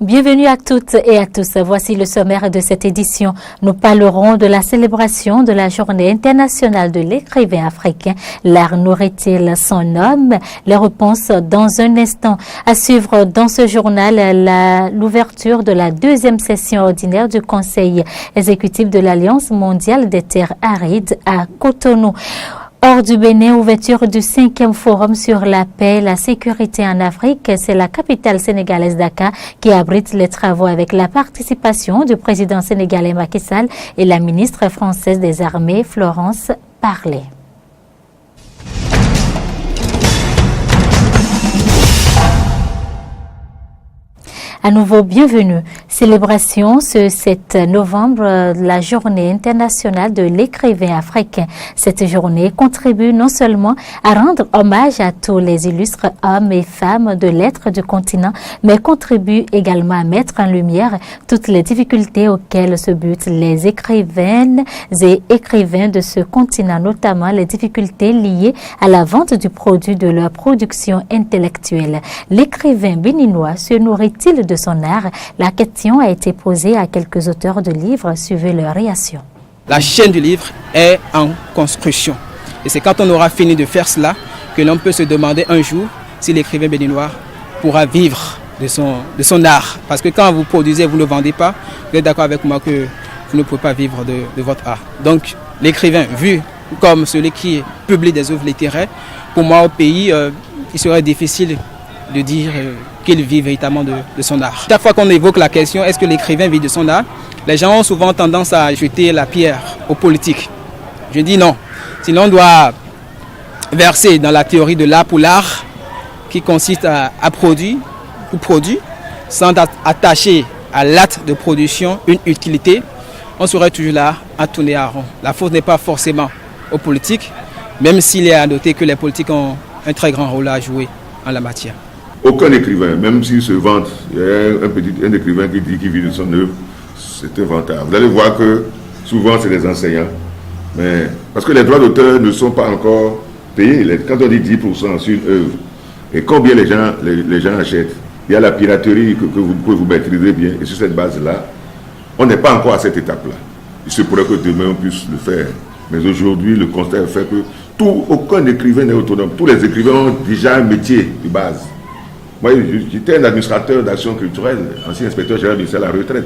Bienvenue à toutes et à tous. Voici le sommaire de cette édition. Nous parlerons de la célébration de la Journée internationale de l'écrivain africain. L'art nourrit-il son homme? Les réponses dans un instant. À suivre dans ce journal l'ouverture de la deuxième session ordinaire du Conseil exécutif de l'Alliance mondiale des terres arides à Cotonou. Hors du Bénin, ouverture du 5e forum sur la paix et la sécurité en Afrique. C'est la capitale sénégalaise Dakar qui abrite les travaux avec la participation du président sénégalais Macky Sall et la ministre française des Armées Florence Parly. À nouveau, bienvenue. Célébration ce 7 novembre, la Journée internationale de l'écrivain africain. Cette journée contribue non seulement à rendre hommage à tous les illustres hommes et femmes de lettres du continent, mais contribue également à mettre en lumière toutes les difficultés auxquelles se butent les écrivaines et écrivains de ce continent, notamment les difficultés liées à la vente du produit de leur production intellectuelle. L'écrivain béninois se nourrit-il de son art? La question a été posée à quelques auteurs de livres. Suivez leur réaction. La chaîne du livre est en construction. Et c'est quand on aura fini de faire cela que l'on peut se demander un jour si l'écrivain béninois pourra vivre de son art. Parce que quand vous produisez, vous ne le vendez pas, vous êtes d'accord avec moi que vous ne pouvez pas vivre de votre art. Donc l'écrivain, vu comme celui qui publie des œuvres littéraires, pour moi au pays, il serait difficile de dire qu'il vit véritablement de son art. Chaque fois qu'on évoque la question, est-ce que l'écrivain vit de son art, les gens ont souvent tendance à jeter la pierre aux politiques. Je dis non. Si l'on doit verser dans la théorie de l'art pour l'art, qui consiste à produire ou produire, sans attacher à l'acte de production une utilité, on serait toujours là à tourner à rond. La faute n'est pas forcément aux politiques, même s'il est à noter que les politiques ont un très grand rôle à jouer en la matière. Aucun écrivain, même s'il se vante, il y a un écrivain qui dit qu'il vit de son œuvre, c'est inventable. Vous allez voir que souvent c'est des enseignants, mais parce que les droits d'auteur ne sont pas encore payés. Quand on dit 10% sur une œuvre, et combien les gens achètent, il y a la piraterie que vous pouvez vous maîtriser bien, et sur cette base-là, on n'est pas encore à cette étape-là. Il se pourrait que demain on puisse le faire, mais aujourd'hui le constat est fait que aucun écrivain n'est autonome. Tous les écrivains ont déjà un métier de base. Moi, j'étais un administrateur d'action culturelle, ancien inspecteur général du ministère de la retraite.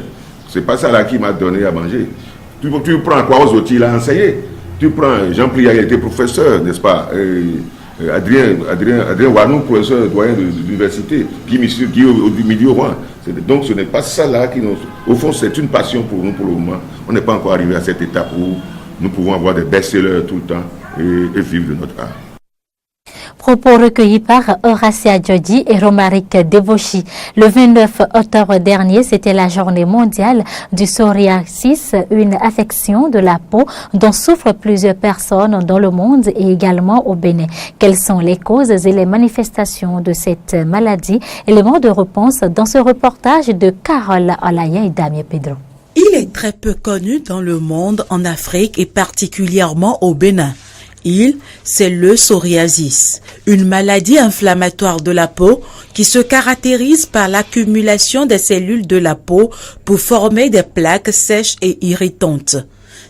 C'est pas ça là qui m'a donné à manger. Tu prends quoi aux autres, il a enseigné. Tu prends Jean Pliat, il était professeur, n'est-ce pas? Adrien Wanou, professeur doyen de l'université, Guy Midi-Rouen. Donc ce n'est pas ça là qui nous... Au fond, c'est une passion pour nous pour le moment. On n'est pas encore arrivé à cette étape où nous pouvons avoir des best-sellers tout le temps et vivre de notre art. Propos recueillis par Horacia Djodi et Romaric Debochi. Le 29 octobre dernier, c'était la journée mondiale du psoriasis, une affection de la peau dont souffrent plusieurs personnes dans le monde et également au Bénin. Quelles sont les causes et les manifestations de cette maladie? Élément de réponse dans ce reportage de Carole Olaya et Damien Pedro. Il est très peu connu dans le monde, en Afrique et particulièrement au Bénin. C'est le psoriasis, une maladie inflammatoire de la peau qui se caractérise par l'accumulation des cellules de la peau pour former des plaques sèches et irritantes.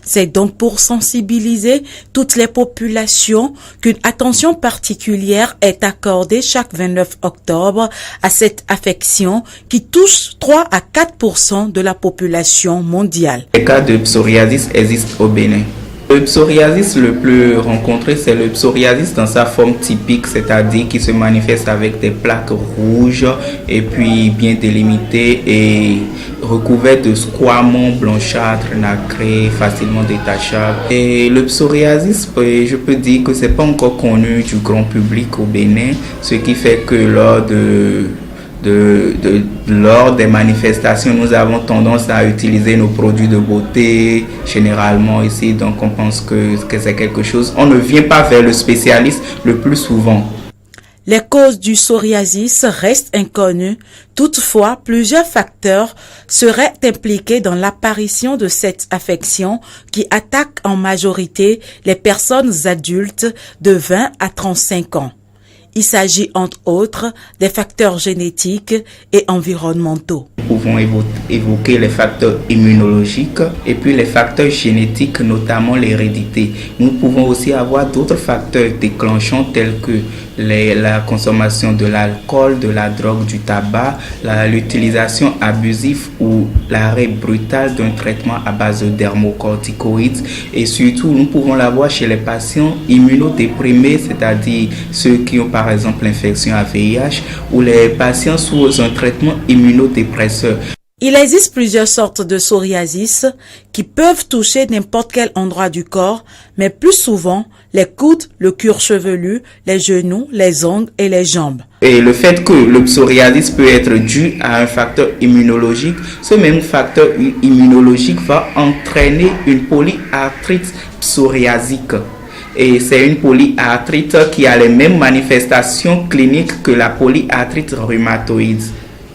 C'est donc pour sensibiliser toutes les populations qu'une attention particulière est accordée chaque 29 octobre à cette affection qui touche 3 à 4% de la population mondiale. Les cas de psoriasis existent au Bénin. Le psoriasis le plus rencontré, c'est le psoriasis dans sa forme typique, c'est-à-dire qui se manifeste avec des plaques rouges et puis bien délimitées et recouvertes de squames blanchâtres, nacrés, facilement détachables. Et le psoriasis, je peux dire que c'est pas encore connu du grand public au Bénin, ce qui fait que lors des manifestations, nous avons tendance à utiliser nos produits de beauté généralement ici, donc on pense que c'est quelque chose. On ne vient pas vers le spécialiste le plus souvent. Les causes du psoriasis restent inconnues. Toutefois, plusieurs facteurs seraient impliqués dans l'apparition de cette affection qui attaque en majorité les personnes adultes de 20 à 35 ans. Il s'agit entre autres des facteurs génétiques et environnementaux. pouvons évoquer les facteurs immunologiques et puis les facteurs génétiques, notamment l'hérédité. Nous pouvons aussi avoir d'autres facteurs déclenchants tels que la consommation de l'alcool, de la drogue, du tabac, l'utilisation abusive ou l'arrêt brutal d'un traitement à base de dermocorticoïdes. Et surtout, nous pouvons l'avoir chez les patients immunodéprimés, c'est-à-dire ceux qui ont par exemple l'infection à VIH ou les patients sous un traitement immunodépresseur. Il existe plusieurs sortes de psoriasis qui peuvent toucher n'importe quel endroit du corps, mais plus souvent les coudes, le cuir chevelu, les genoux, les ongles et les jambes. Et le fait que le psoriasis peut être dû à un facteur immunologique, ce même facteur immunologique va entraîner une polyarthrite psoriasique. Et c'est une polyarthrite qui a les mêmes manifestations cliniques que la polyarthrite rhumatoïde.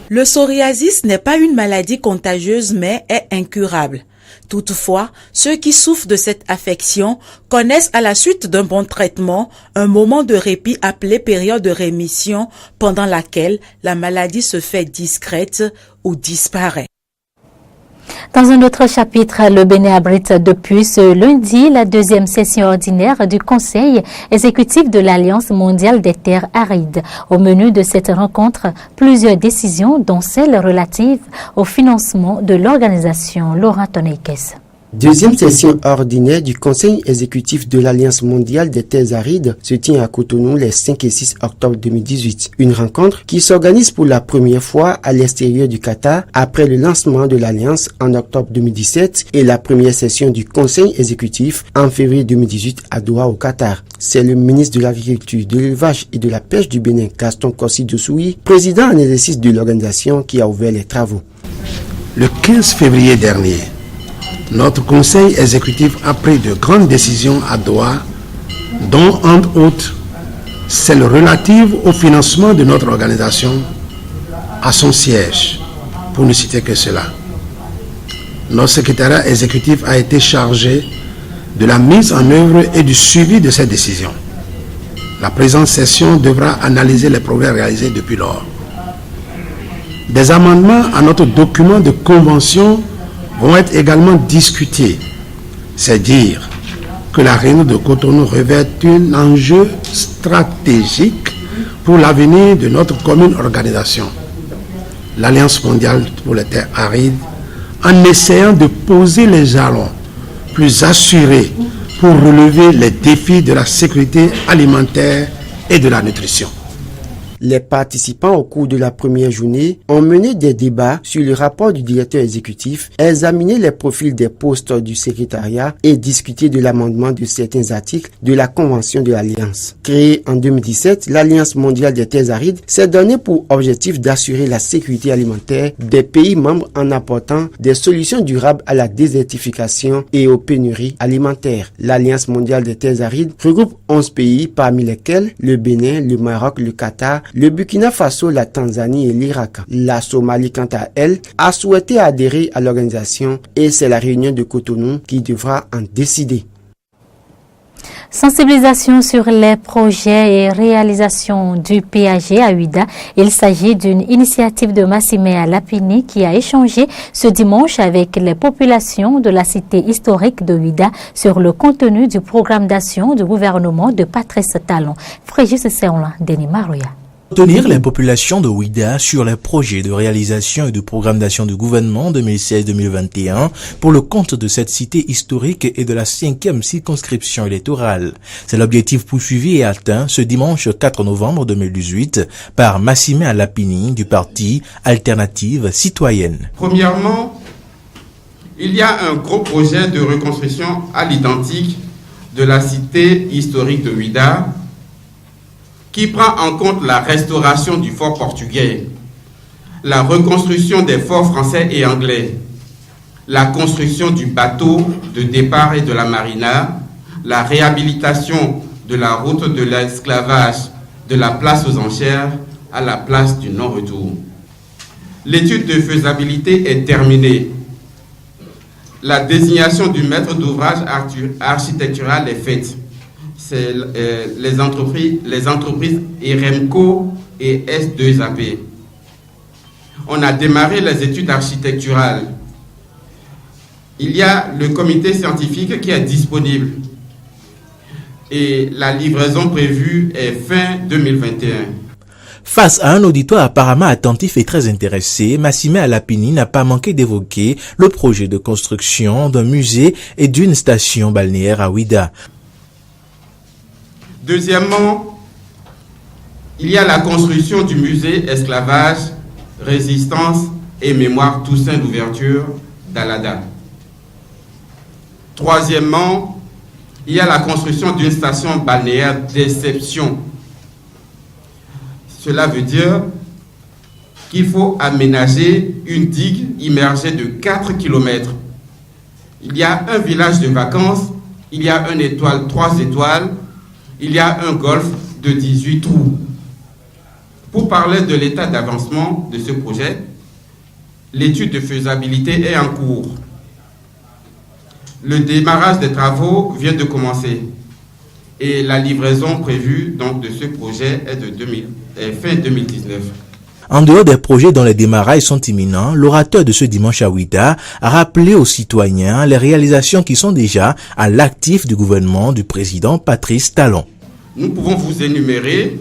Le psoriasis n'est pas une maladie contagieuse mais est incurable. Toutefois, ceux qui souffrent de cette affection connaissent à la suite d'un bon traitement un moment de répit appelé période de rémission pendant laquelle la maladie se fait discrète ou disparaît. Dans un autre chapitre, le Bénin abrite depuis ce lundi la deuxième session ordinaire du Conseil exécutif de l'Alliance mondiale des terres arides. Au menu de cette rencontre, plusieurs décisions, dont celle relative au financement de l'organisation. Laurent Tonekes. Deuxième session ordinaire du Conseil exécutif de l'Alliance mondiale des terres arides se tient à Cotonou les 5 et 6 octobre 2018. Une rencontre qui s'organise pour la première fois à l'extérieur du Qatar après le lancement de l'Alliance en octobre 2017 et la première session du Conseil exécutif en février 2018 à Doha au Qatar. C'est le ministre de l'Agriculture, de l'Élevage et de la Pêche du Bénin, Gaston Kossi-Dossoui, président en exercice de l'organisation, qui a ouvert les travaux. Le 15 février dernier, notre conseil exécutif a pris de grandes décisions à Doha, dont entre autres celle relative au financement de notre organisation à son siège, pour ne citer que cela. Notre secrétariat exécutif a été chargé de la mise en œuvre et du suivi de ces décisions. La présente session devra analyser les progrès réalisés depuis lors. Des amendements à notre document de convention vont être également discutés. C'est dire que la réunion de Cotonou revêt un enjeu stratégique pour l'avenir de notre commune organisation, l'Alliance mondiale pour les terres arides, en essayant de poser les jalons plus assurés pour relever les défis de la sécurité alimentaire et de la nutrition. Les participants au cours de la première journée ont mené des débats sur le rapport du directeur exécutif, examiné les profils des postes du secrétariat et discuté de l'amendement de certains articles de la Convention de l'Alliance. Créée en 2017, l'Alliance mondiale des terres arides s'est donnée pour objectif d'assurer la sécurité alimentaire des pays membres en apportant des solutions durables à la désertification et aux pénuries alimentaires. L'Alliance mondiale des terres arides regroupe 11 pays, parmi lesquels le Bénin, le Maroc, le Qatar, le Burkina Faso, la Tanzanie et l'Irak. La Somalie, quant à elle, a souhaité adhérer à l'organisation et c'est la réunion de Cotonou qui devra en décider. Sensibilisation sur les projets et réalisations du PAG à Ouida. Il s'agit d'une initiative de Massimé Lapini qui a échangé ce dimanche avec les populations de la cité historique de Ouida sur le contenu du programme d'action du gouvernement de Patrice Talon. Frégis Serlan, Denis Maroya. Tenir les populations de Ouida sur les projets de réalisation et de programme d'action du gouvernement 2016-2021 pour le compte de cette cité historique et de la 5e circonscription électorale. C'est l'objectif poursuivi et atteint ce dimanche 4 novembre 2018 par Massimé Lapini du parti Alternative Citoyenne. Premièrement, il y a un gros projet de reconstruction à l'identique de la cité historique de Ouida qui prend en compte la restauration du fort portugais, la reconstruction des forts français et anglais, la construction du bateau de départ et de la marina, la réhabilitation de la route de l'esclavage de la place aux enchères à la place du non-retour. L'étude de faisabilité est terminée. La désignation du maître d'ouvrage architectural est faite. C'est les entreprises IREMCO et S2AP. On a démarré les études architecturales. Il y a le comité scientifique qui est disponible. Et la livraison prévue est fin 2021. Face à un auditoire apparemment attentif et très intéressé, Massimé Alapini n'a pas manqué d'évoquer le projet de construction d'un musée et d'une station balnéaire à Ouida. Deuxièmement, il y a la construction du musée Esclavage, Résistance et Mémoire Toussaint d'ouverture d'Alada. Troisièmement, il y a la construction d'une station balnéaire d'exception. Cela veut dire qu'il faut aménager une digue immergée de 4 km. Il y a un village de vacances, il y a 3 étoiles, il y a un golfe de 18 trous. Pour parler de l'état d'avancement de ce projet, l'étude de faisabilité est en cours. Le démarrage des travaux vient de commencer et la livraison prévue donc, de ce projet est de fin 2019. En dehors des projets dont les démarrages sont imminents, l'orateur de ce dimanche à Ouida a rappelé aux citoyens les réalisations qui sont déjà à l'actif du gouvernement du président Patrice Talon. Nous pouvons vous énumérer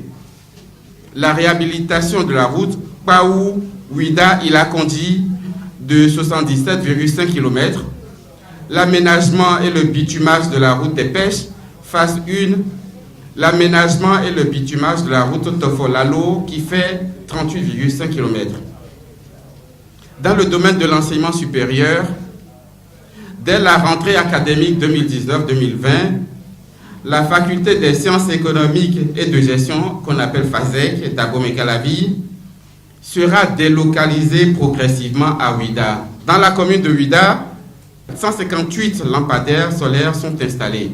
la réhabilitation de la route Paou-Ouida, il a conduit de 77,5 km, l'aménagement et le bitumage de la route des pêches, phase 1, l'aménagement et le bitumage de la route Tofolalo qui fait 38,5 km. Dans le domaine de l'enseignement supérieur, dès la rentrée académique 2019-2020, la faculté des sciences économiques et de gestion, qu'on appelle FASEC, d'Agomey-Calavi, sera délocalisée progressivement à Ouida. Dans la commune de Ouida, 158 lampadaires solaires sont installés.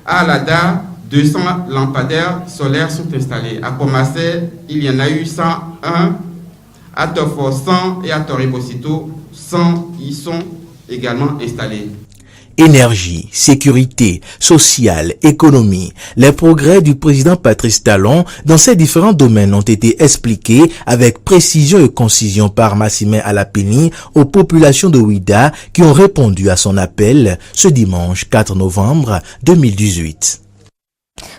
À Alada, 200 lampadaires solaires sont installés. À Pomassé, il y en a eu 101. À Tofo, 100 et à Toribosito, 100 y sont également installés. Énergie, sécurité, sociale, économie, les progrès du président Patrice Talon dans ces différents domaines ont été expliqués avec précision et concision par Massimé Alapini aux populations de Ouida qui ont répondu à son appel ce dimanche 4 novembre 2018.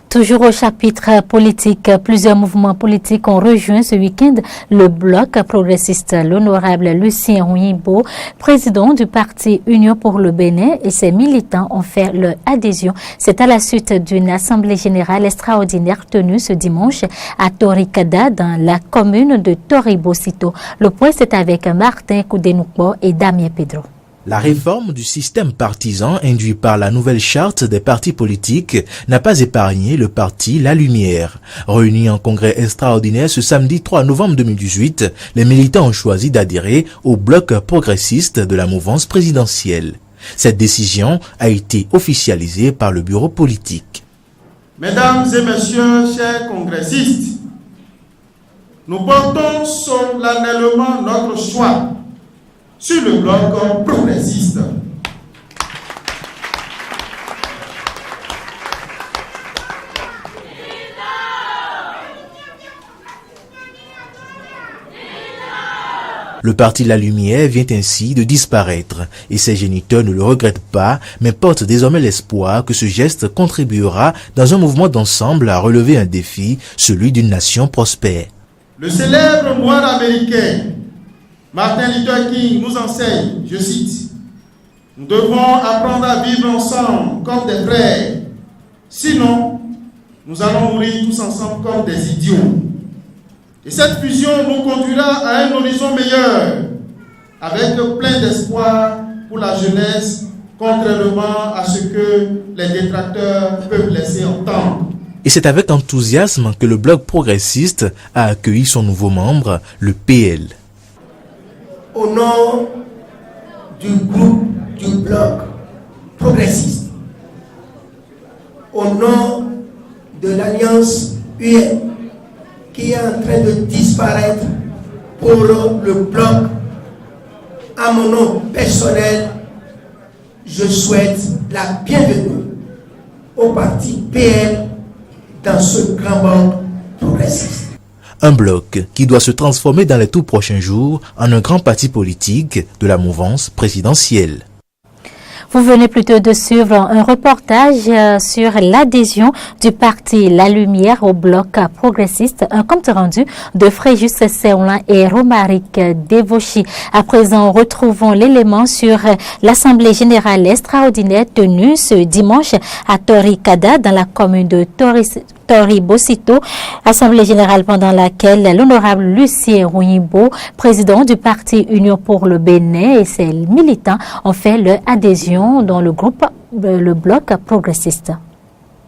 Toujours au chapitre politique, plusieurs mouvements politiques ont rejoint ce week-end le bloc progressiste. L'honorable Lucien Ouimbo, président du parti Union pour le Bénin, et ses militants ont fait leur adhésion. C'est à la suite d'une assemblée générale extraordinaire tenue ce dimanche à Torikada dans la commune de Toribosito. Le point, c'est avec Martin Koudenoupo et Damien Pedro. La réforme du système partisan induit par la nouvelle charte des partis politiques n'a pas épargné le parti La Lumière. Réunis en congrès extraordinaire ce samedi 3 novembre 2018, les militants ont choisi d'adhérer au bloc progressiste de la mouvance présidentielle. Cette décision a été officialisée par le bureau politique. Mesdames et messieurs, chers congressistes, nous portons solennellement notre choix sur le bloc progressiste. Le parti La Lumière vient ainsi de disparaître et ses géniteurs ne le regrettent pas, mais portent désormais l'espoir que ce geste contribuera dans un mouvement d'ensemble à relever un défi, celui d'une nation prospère. Le célèbre moine américain Martin Luther King nous enseigne, je cite, « Nous devons apprendre à vivre ensemble comme des frères, sinon nous allons mourir tous ensemble comme des idiots. » Et cette fusion nous conduira à un horizon meilleur, avec plein d'espoir pour la jeunesse, contrairement à ce que les détracteurs peuvent laisser entendre. Et c'est avec enthousiasme que le bloc progressiste a accueilli son nouveau membre, le PL. Au nom du groupe du bloc progressiste, au nom de l'Alliance UN qui est en train de disparaître pour le bloc, à mon nom personnel, je souhaite la bienvenue au parti PL dans ce grand bloc progressiste. Un bloc qui doit se transformer dans les tout prochains jours en un grand parti politique de la mouvance présidentielle. Vous venez plutôt de suivre un reportage sur l'adhésion du parti La Lumière au bloc progressiste, un compte rendu de Fréjus Seoulin et Romaric Devochi. À présent, retrouvons l'élément sur l'Assemblée générale extraordinaire tenue ce dimanche à Toricada dans la commune de Toribosito, assemblée générale pendant laquelle l'honorable Lucien Rouimbo, président du parti Union pour le Bénin et ses militants ont fait leur adhésion dans le bloc progressiste.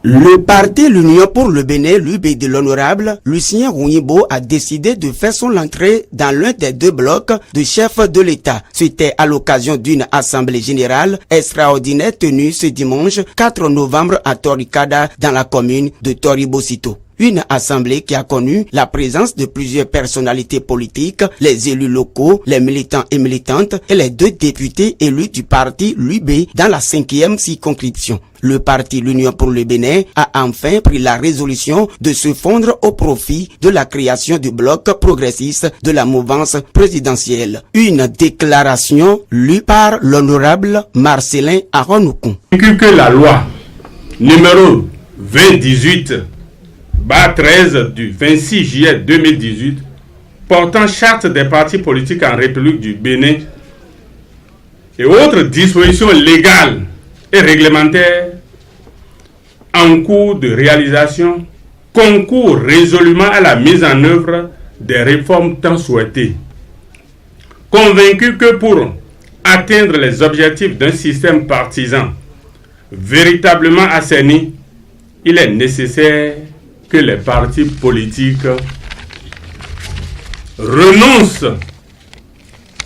Le parti L'Union pour le Bénin, l'UB de l'honorable Lucien Rouimbo a décidé de faire son entrée dans l'un des deux blocs de chef de l'État. C'était à l'occasion d'une assemblée générale extraordinaire tenue ce dimanche 4 novembre à Toricada dans la commune de Toribosito. Une assemblée qui a connu la présence de plusieurs personnalités politiques, les élus locaux, les militants et militantes et les deux députés élus du parti l'UB dans la 5e circonscription. Le parti L'Union pour le Bénin a enfin pris la résolution de se fondre au profit de la création du bloc progressiste de la mouvance présidentielle. Une déclaration lue par l'honorable Marcelin Aronoukon. Que la loi numéro 2018/13 du 26 juillet 2018 portant charte des partis politiques en République du Bénin et autres dispositions légales et réglementaires en cours de réalisation concourent résolument à la mise en œuvre des réformes tant souhaitées. Convaincu que pour atteindre les objectifs d'un système partisan véritablement assaini, il est nécessaire que les partis politiques renoncent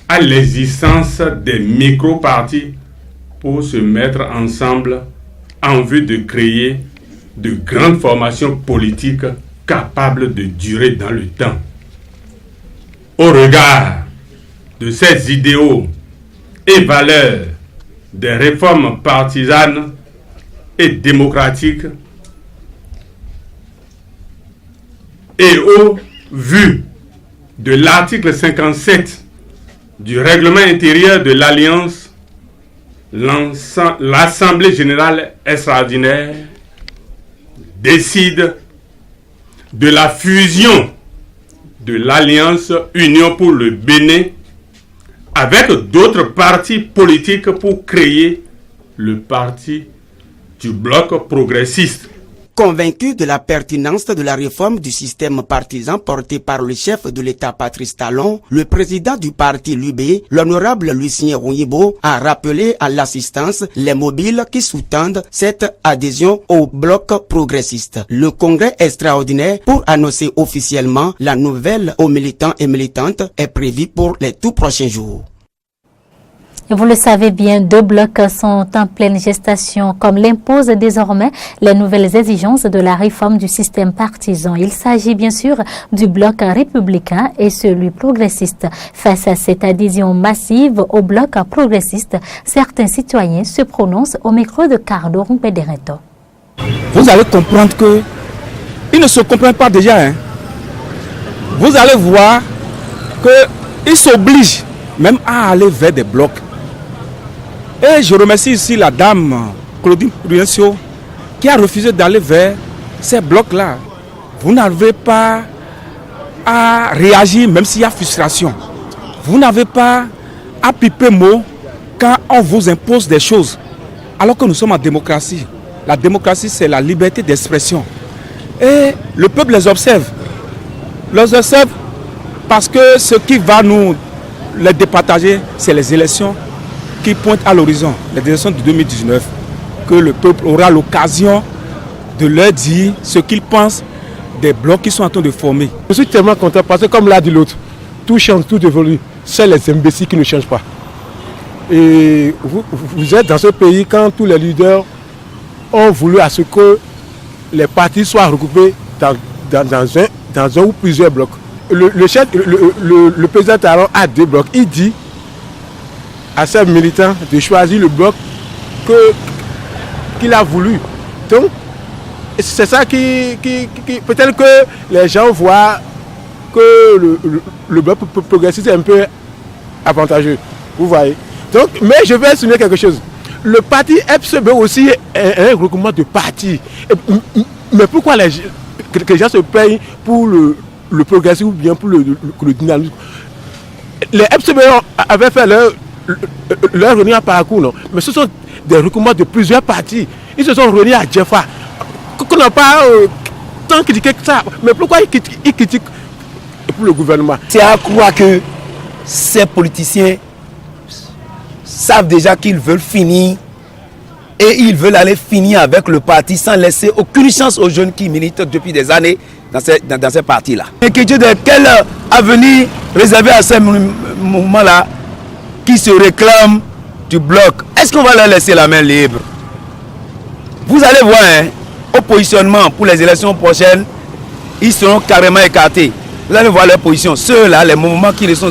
à l'existence des micro-partis pour se mettre ensemble en vue de créer de grandes formations politiques capables de durer dans le temps. Au regard de ces idéaux et valeurs des réformes partisanes et démocratiques, et au vu de l'article 57 du règlement intérieur de l'Alliance, l'Assemblée générale extraordinaire décide de la fusion de l'Alliance Union pour le Bénin avec d'autres partis politiques pour créer le parti du bloc progressiste. Convaincu de la pertinence de la réforme du système partisan porté par le chef de l'État Patrice Talon, le président du parti l'UB, l'honorable Lucien Rouimbo, a rappelé à l'assistance les mobiles qui sous-tendent cette adhésion au bloc progressiste. Le congrès extraordinaire pour annoncer officiellement la nouvelle aux militants et militantes est prévu pour les tout prochains jours. Vous le savez bien, deux blocs sont en pleine gestation, comme l'imposent désormais les nouvelles exigences de la réforme du système partisan. Il s'agit bien sûr du bloc républicain et celui progressiste. Face à cette adhésion massive au bloc progressiste, certains citoyens se prononcent au micro de Cardo Rumpedereto. Vous allez comprendre que ils ne se comprennent pas déjà. Vous allez voir qu'ils s'obligent même à aller vers des blocs. Et je remercie ici la dame Claudine Prudencio qui a refusé d'aller vers ces blocs-là. Vous n'avez pas à réagir même s'il y a frustration. Vous n'avez pas à piper mot quand on vous impose des choses. Alors que nous sommes en démocratie. La démocratie, c'est la liberté d'expression. Et le peuple les observe. Les observe parce que ce qui va nous les départager, c'est les élections qui pointent à l'horizon, les élections de 2019, que le peuple aura l'occasion de leur dire ce qu'ils pensent des blocs qui sont en train de former. Je suis tellement content parce que comme l'a dit l'autre, tout change, tout évolue. C'est les imbéciles qui ne changent pas. Et vous êtes dans ce pays quand tous les leaders ont voulu à ce que les partis soient regroupés dans un ou plusieurs blocs. Le président Talon a deux blocs. Il dit à ses militants de choisir le bloc qu'il a voulu. Donc, c'est ça qui peut-être que les gens voient que le bloc progressiste est un peu avantageux. Vous voyez. Donc, mais je vais souligner quelque chose. Le parti FCB aussi est un regroupement de partis. Mais pourquoi les gens se plaignent pour le progressisme ou bien pour le dynamisme? Les FCB avaient fait leur réunion à parcours, non? Mais ce sont des regroupements de plusieurs partis. Ils se sont réunis à Djefa. Qu'on n'a pas tant critiqué que ça. Mais pourquoi ils critiquent pour le gouvernement? C'est à croire que ces politiciens savent déjà qu'ils veulent finir et ils veulent aller finir avec le parti sans laisser aucune chance aux jeunes qui militent depuis des années dans ces partis-là. L'inquiétude de quel avenir réservé à ces mouvements-là qui se réclament du bloc? Est-ce qu'on va leur laisser la main libre? Vous allez voir, hein, au positionnement pour les élections prochaines, ils seront carrément écartés. Vous allez voir leur position. Ceux-là, les mouvements qui ne sont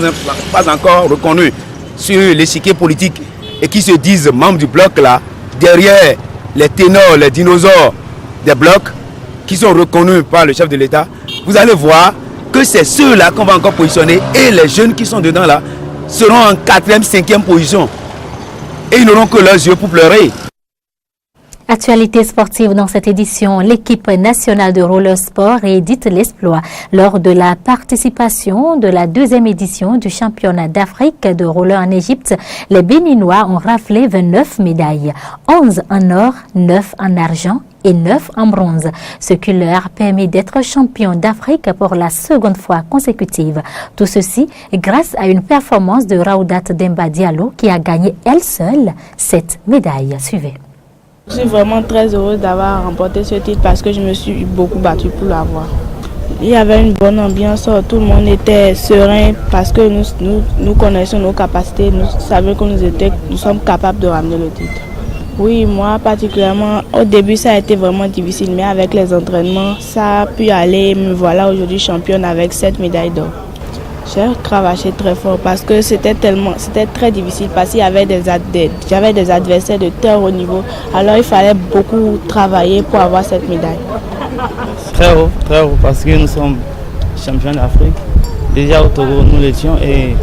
pas encore reconnus sur l'échiquier politique et qui se disent membres du bloc là, derrière les ténors, les dinosaures des blocs qui sont reconnus par le chef de l'État, vous allez voir que c'est ceux-là qu'on va encore positionner et les jeunes qui sont dedans là seront en 4e, 5e position et ils n'auront que leurs yeux pour pleurer. Actualité sportive dans cette édition, l'équipe nationale de roller sport réédite l'exploit. Lors de la participation de la 2e édition du championnat d'Afrique de roller en Égypte, les Béninois ont raflé 29 médailles, 11 en or, 9 en argent et 9 en bronze, ce qui leur permet d'être champions d'Afrique pour la 2e fois consécutive. Tout ceci grâce à une performance de Raoudat Demba Diallo qui a gagné elle seule 7 médailles. Suivez. Je suis vraiment très heureuse d'avoir remporté ce titre parce que je me suis beaucoup battue pour l'avoir. Il y avait une bonne ambiance, tout le monde était serein parce que nous connaissons nos capacités, nous savions que nous sommes capables de ramener le titre. Oui, moi particulièrement, au début ça a été vraiment difficile, mais avec les entraînements, ça a pu aller. Me voilà aujourd'hui championne avec 7 médailles d'or. J'ai cravaché très fort parce que c'était très difficile parce qu'il y avait j'avais des adversaires de très haut niveau. Alors il fallait beaucoup travailler pour avoir cette médaille. Très haut parce que nous sommes champions d'Afrique. Déjà au Togo nous l'étions et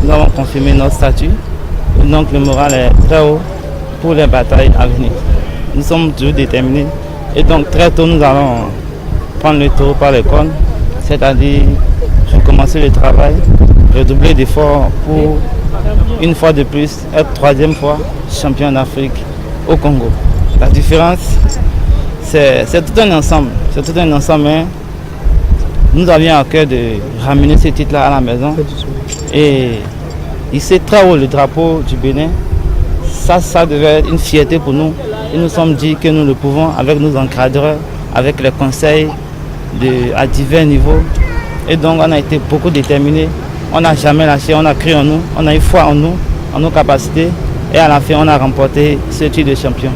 nous avons confirmé notre statut. Donc le moral est très haut pour les batailles à venir. Nous sommes toujours déterminés et donc très tôt nous allons prendre le taureau par les cornes, c'est-à-dire recommencer le travail, redoubler d'efforts pour une fois de plus être 3e fois champion d'Afrique au Congo. La différence, c'est tout un ensemble. Hein. Nous avions à cœur de ramener ce titre-là à la maison. Et il s'est très haut le drapeau du Bénin. Ça devait être une fierté pour nous. Et nous nous sommes dit que nous le pouvons avec nos encadreurs, avec les conseils à divers niveaux. Et donc on a été beaucoup déterminés. On n'a jamais lâché, on a cru en nous, on a eu foi en nous, en nos capacités. Et à la fin, on a remporté ce titre de champion.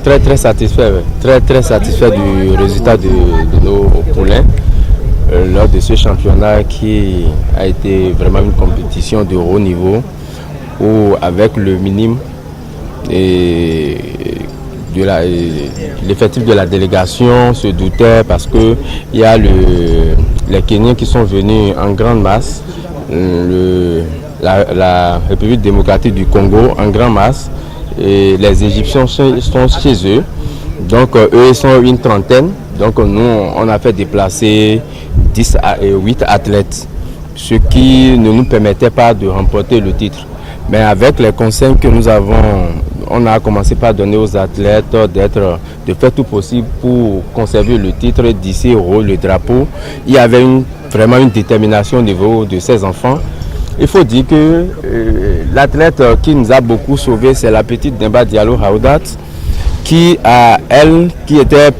Très satisfait, très satisfait du résultat de nos poulains lors de ce championnat qui a été vraiment une compétition de haut niveau où avec le minimum et l'effectif de la délégation se doutait parce que il y a les Kenyans qui sont venus en grande masse, la République démocratique du Congo en grande masse et les Égyptiens sont chez eux. Donc eux ils sont une trentaine. Donc nous on a fait déplacer 10 à 8 athlètes, ce qui ne nous permettait pas de remporter le titre. Mais avec les conseils que nous avons, on a commencé par donner aux athlètes de faire tout possible pour conserver le titre, d'ici le drapeau. Il y avait vraiment une détermination au niveau de ces enfants. Il faut dire que l'athlète qui nous a beaucoup sauvés, c'est la petite Demba Diallo Raoudat, qui était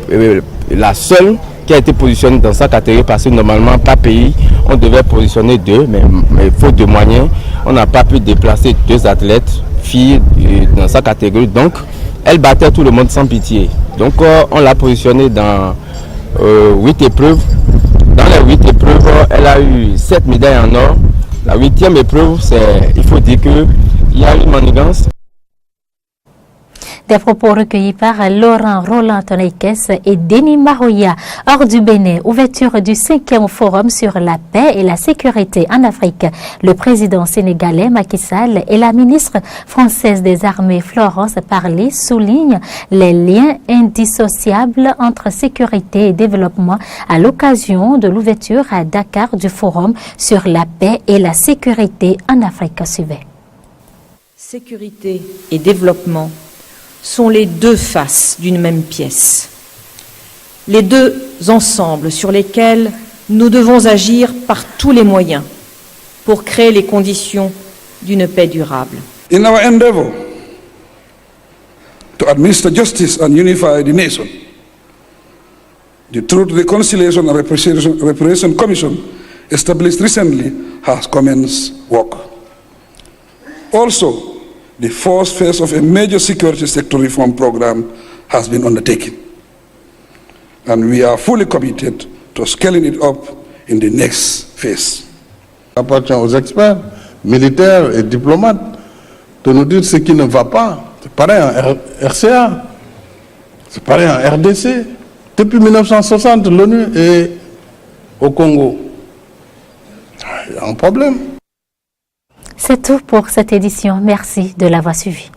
la seule qui a été positionnée dans sa catégorie parce que normalement par pays on devait positionner 2, mais faute de moyens on n'a pas pu déplacer 2 athlètes filles dans sa catégorie, donc elle battait tout le monde sans pitié. Donc on l'a positionnée dans 8 épreuves. Dans les 8 épreuves elle a eu 7 médailles en or. La 8e épreuve, il faut dire qu'il y a une manigance. Des propos recueillis par Laurent Roland Tonekes et Denis Maroya. Hors du Bénin, ouverture du 5e forum sur la paix et la sécurité en Afrique. Le président sénégalais Macky Sall et la ministre française des Armées Florence Parly soulignent les liens indissociables entre sécurité et développement à l'occasion de l'ouverture à Dakar du forum sur la paix et la sécurité en Afrique. Suivez. Sécurité et développement sont les deux faces d'une même pièce. Les deux ensembles sur lesquels nous devons agir par tous les moyens pour créer les conditions d'une paix durable. In our endeavor to administer justice and unify the nation, the Truth, Reconciliation and Reparation Commission established recently has commenced work. Also, the first phase of a major security sector reform program has been undertaken, and we are fully committed to scaling it up in the next phase. Il appartient aux experts, militaires et diplomates de nous dire ce qui ne va pas. C'est pareil en RCA, c'est pareil en RDC. Depuis 1960, l'ONU est au Congo. Il y a un problème. C'est tout pour cette édition. Merci de l'avoir suivi.